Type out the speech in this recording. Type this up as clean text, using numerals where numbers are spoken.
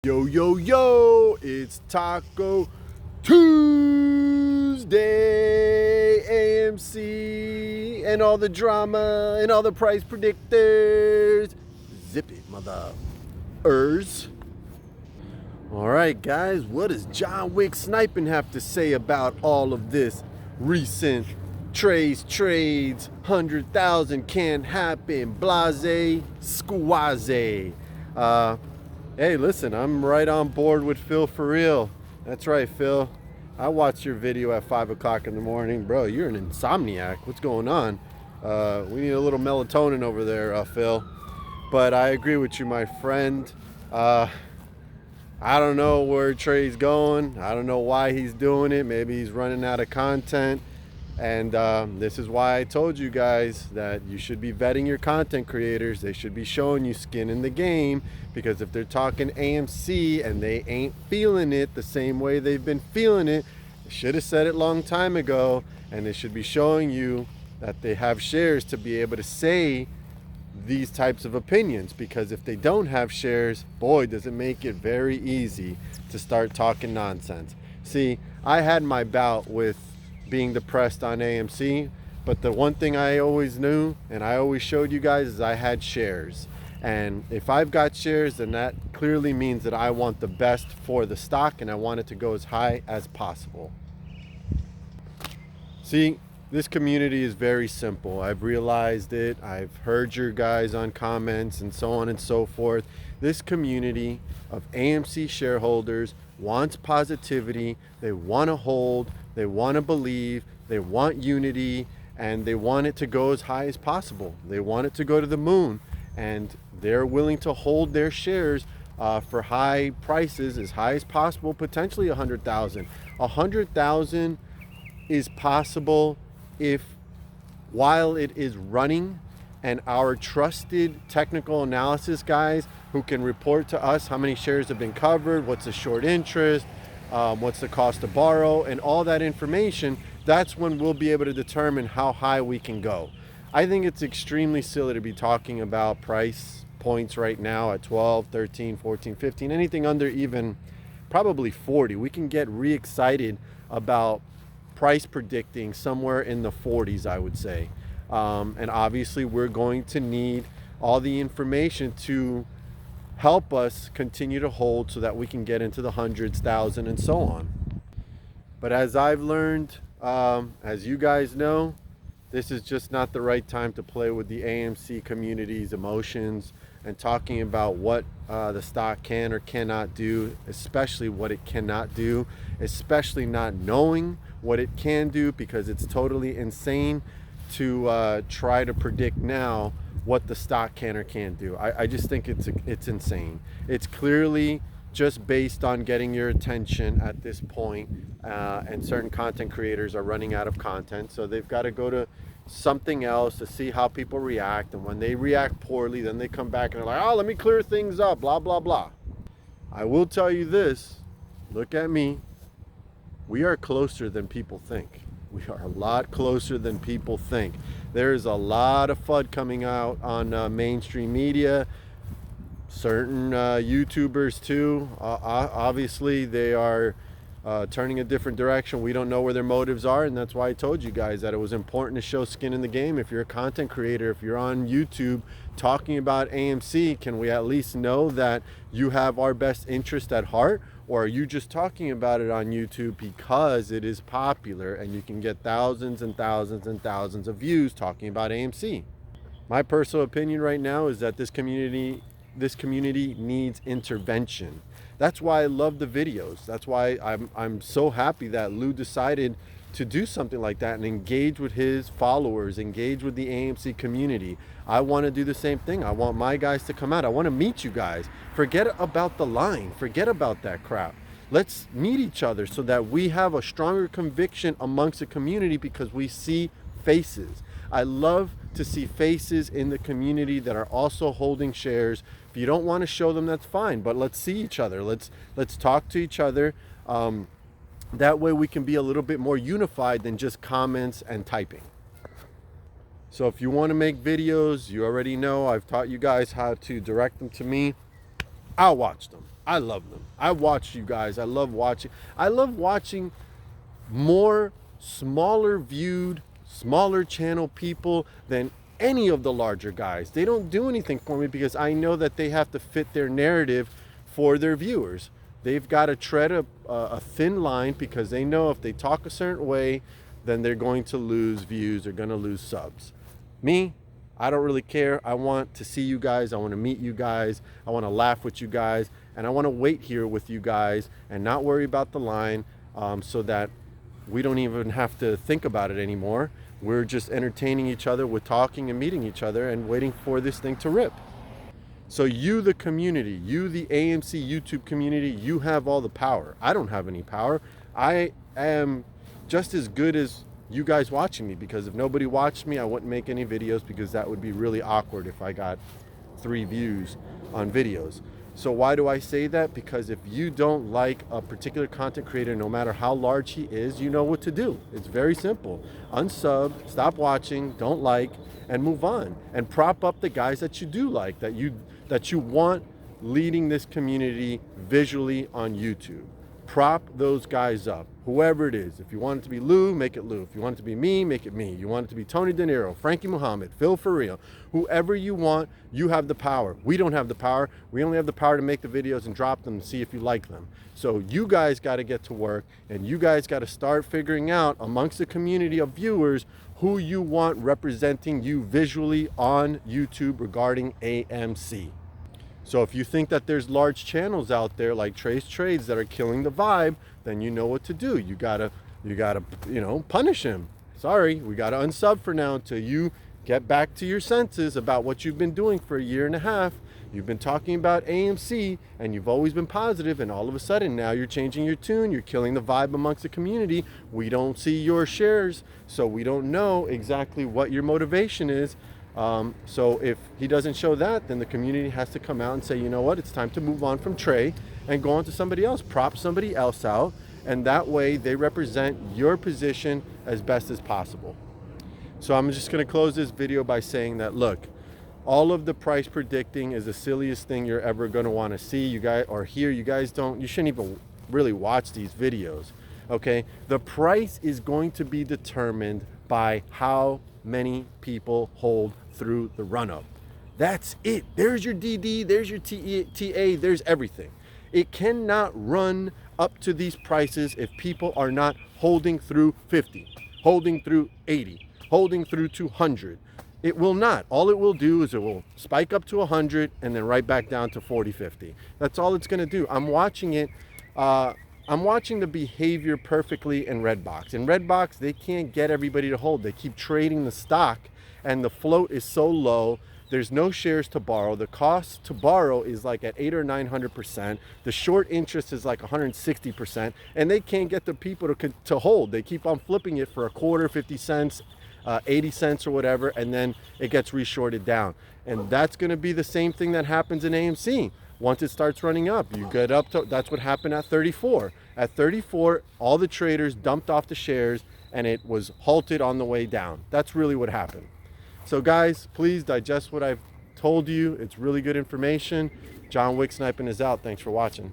Yo, yo, yo, it's Taco Tuesday, AMC, and all the drama, and all the price predictors. Zip it, mother-ers. All right, guys, what does Johnwicksnipin have to say about all of this recent Trey's trades, 100,000 can't happen, blase, squaze? Hey, listen, I'm right on board with Phil for real. That's right, Phil. I watched your video at 5 o'clock in the morning. Bro, you're an insomniac. What's going on? We need a little melatonin over there, Phil. But I agree with you, my friend. I don't know where Trey's going. I don't know why he's doing it. Maybe he's running out of content. And this is why I told you guys that you should be vetting your content creators. They should be showing you skin in the game, because if they're talking AMC and they ain't feeling it the same way they've been feeling it, they should have said it a long time ago, and they should be showing you that they have shares to be able to say these types of opinions. Because if they don't have shares, boy, does it make it very easy to start talking nonsense. See, I had my bout with being depressed on AMC, but the one thing I always knew and I always showed you guys is I had shares. And if I've got shares, then that clearly means that I want the best for the stock, and I want it to go as high as possible. See, this community is very simple. I've realized it. I've heard your guys on comments and so on and so forth. This community of AMC shareholders wants positivity. They want to hold. They want to believe. They want unity, and they want it to go as high as possible. They want it to go to the moon, and they're willing to hold their shares for high prices, as high as possible, potentially 100,000. 100,000 is possible if, while it is running, and our trusted technical analysis guys who can report to us how many shares have been covered, what's the short interest, what's the cost to borrow, and all that information, that's when we'll be able to determine how high we can go. I think it's extremely silly to be talking about price points right now at 12, 13, 14, 15, anything under even probably 40. We can get re-excited about price predicting somewhere in the 40s, I would say. And obviously we're going to need all the information to help us continue to hold so that we can get into the hundreds, thousand, and so on. But as I've learned, as you guys know, this is just not the right time to play with the AMC community's emotions and talking about what the stock can or cannot do, especially what it cannot do, especially not knowing what it can do, because it's totally insane to try to predict now what the stock can or can't do. I just think it's insane. It's clearly just based on getting your attention at this point, and certain content creators are running out of content, so they've got to go to something else to see how people react. And when they react poorly, then they come back and they're like, oh, let me clear things up, blah blah blah. I will tell you this, look at me, we are closer than people think. We are a lot closer than people think. There is a lot of FUD coming out on mainstream media, certain YouTubers too. Obviously they are turning a different direction. We don't know where their motives are, and that's why I told you guys that it was important to show skin in the game. If you're a content creator, if you're on YouTube talking about AMC, can we at least know that you have our best interest at heart? Or are you just talking about it on YouTube because it is popular and you can get thousands and thousands and thousands of views talking about AMC? My personal opinion right now is that this community needs intervention. That's why I love the videos. That's why I'm so happy that Lou decided to do something like that and engage with his followers, engage with the AMC community. I want to do the same thing. I want my guys to come out. I want to meet you guys. Forget about the line. Forget about that crap. Let's meet each other so that we have a stronger conviction amongst the community, because we see faces. I love to see faces in the community that are also holding shares. If you don't want to show them, that's fine, but let's see each other. Let's talk to each other. That way we can be a little bit more unified than just comments and typing. So if you want to make videos, you already know I've taught you guys how to direct them to me. I'll watch them. I love them. I watch you guys. I love watching more smaller viewed, smaller channel people than any of the larger guys. They don't do anything for me because I know that they have to fit their narrative for their viewers. They've got to tread a thin line because they know if they talk a certain way, then they're going to lose views, they're going to lose subs. Me, I don't really care. I want to see you guys. I want to meet you guys. I want to laugh with you guys. And I want to wait here with you guys and not worry about the line, so that we don't even have to think about it anymore. We're just entertaining each other with talking and meeting each other and waiting for this thing to rip. So you, the community, you, the AMC YouTube community, you have all the power. I don't have any power. I am just as good as you guys watching me, because if nobody watched me, I wouldn't make any videos, because that would be really awkward if I got 3 views on videos. So why do I say that? Because if you don't like a particular content creator, no matter how large he is, you know what to do. It's very simple. Unsub, stop watching, don't like, and move on. And prop up the guys that you do like, that you want leading this community visually on YouTube. Prop those guys up, whoever it is. If you want it to be Lou, make it Lou. If you want it to be me, make it me. You want it to be Tony De Niro, Frankie Muhammad, Phil For Real, whoever you want, you have the power. We don't have the power. We only have the power to make the videos and drop them and see if you like them. So you guys got to get to work, and you guys got to start figuring out amongst the community of viewers who you want representing you visually on YouTube regarding AMC. So if you think that there's large channels out there like Trey's Trades that are killing the vibe, then you know what to do. You gotta, punish him. Sorry, we gotta unsub for now until you get back to your senses about what you've been doing for a year and a half. You've been talking about AMC and you've always been positive, and all of a sudden now you're changing your tune. You're killing the vibe amongst the community. We don't see your shares, so we don't know exactly what your motivation is. So if he doesn't show that, then the community has to come out and say, you know what, it's time to move on from Trey and go on to somebody else, prop somebody else out, and that way they represent your position as best as possible. So I'm just going to close this video by saying that, look, all of the price predicting is the silliest thing you're ever going to want to see, you guys, or hear. You shouldn't even really watch these videos, okay? The price is going to be determined by how many people hold through the run-up. That's it. There's your DD, there's your TA, there's everything. It cannot run up to these prices if people are not holding through 50, holding through 80, holding through 200. It will not. All it will do is it will spike up to 100 and then right back down to 40, 50. That's all it's going to do. I'm watching it. I'm watching the behavior perfectly in Redbox. In Redbox, they can't get everybody to hold. They keep trading the stock, and the float is so low. There's no shares to borrow. The cost to borrow is like at 800 or 900%. The short interest is like 160%, and they can't get the people to hold. They keep on flipping it for a quarter, 50 cents, 80 cents or whatever, and then it gets reshorted down. And that's going to be the same thing that happens in AMC. Once it starts running up, you get up to, that's what happened at 34. At 34, all the traders dumped off the shares and it was halted on the way down. That's really what happened. So guys, please digest what I've told you. It's really good information. Johnwicksnipin is out. Thanks for watching.